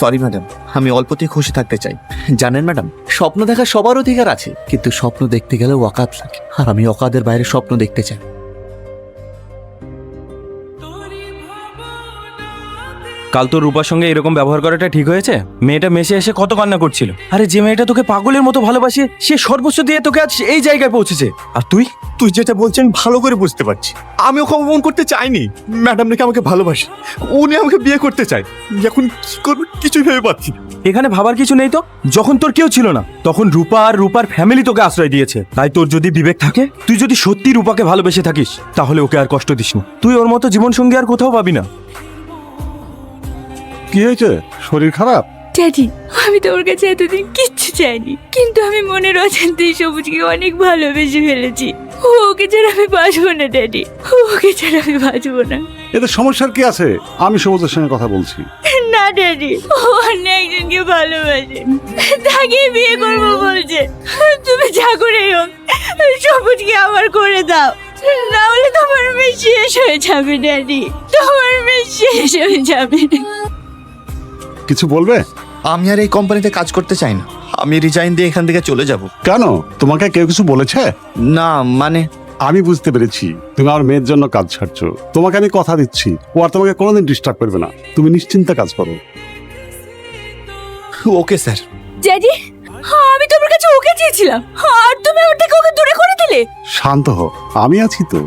Sorry madam, আমি অল্পতেই খুশি থাকতে চাই। জানেন ম্যাডাম, স্বপ্ন দেখার সবার অধিকার আছে, কিন্তু স্বপ্ন দেখতে গেলে ওয়াকাত লাগে, আর আমি ওয়াকাদের বাইরে স্বপ্ন দেখতে চাই। কাল তোর রূপার সঙ্গে এরকম ব্যবহার করাটা ঠিক হয়েছে? মেয়েটা মেসে এসে কত কান্না করছিল। আরে যে মেয়েটা তোকে পাগলের মতো ভালোবাসে, সে সর্বস্ব দিয়ে তোকে আজ এই জায়গায় পৌঁছেছে, আর তুই যেটা বলছেন ভালো করে বুঝতে পারছি। আমি ওকে অপমান করতে চাইনি। ম্যাডাম নাকি আমাকে ভালোবাসে, উনি আমাকে বিয়ে করতে চায়। এখন কি করবো কিছুই ভেবে পাচ্ছি না। এখানে ভাবার কিছু নেই তো। যখন তোর কেউ ছিল না, তখন রূপা আর রূপার ফ্যামিলি তোকে আশ্রয় দিয়েছে। তাই তোর যদি বিবেক থাকে, তুই যদি সত্যি রূপাকে ভালোবেসে থাকিস, তাহলে ওকে আর কষ্ট দিস না। তুই ওর মতো জীবন সঙ্গী আর কোথাও পাবি না। কি হয়েছে? শরীর খারাপ? ড্যাডি, আমি তোমার কাছে এতদিন কিচ্ছু চাইনি, কিন্তু আমি মনের অজান্তেই সবুজকে অনেক ভালোবেসে ফেলেছি। ওকে ছাড়া আমি বাঁচবো না ড্যাডি, ওকে ছাড়া আমি বাঁচবো না। এতে সমস্যার কি আছে? আমি সবুজের সঙ্গে কথা বলছি। না ড্যাডি, ও অন্য একজনকে ভালোবাসে, তাকে বিয়ে করবো বলছে। তুমি যা করে হোক সবুজকে আমার করে দাও, না হলে তোমার মেয়ে শেষ হয়ে যাবে ড্যাডি, তোমার মেয়ে শেষ হয়ে যাবে। কিছু বলবে? আমি আর এই কোম্পানিতে কাজ করতে চাই না। আমি রিজাইন দিয়ে এখান থেকে চলে যাব। কেন? তোমাকে কেউ কিছু বলেছে? না মানে, আমি বুঝতে পেরেছি তুমি আমার মেয়ের জন্য কাজ ছাড়ছো। তোমাকে আমি কথা দিচ্ছি, ও আর তোমাকে কোনোদিন ডিস্টার্ব করবে না। তুমি নিশ্চিন্তে কাজ করো। Okay sir. ড্যাডি, আমি তোমার কাছে ওকে চেয়েছিলাম, আর তুমি ওর থেকে ওকে দূরে করে দিলে। শান্ত হও, আমি আছি তো।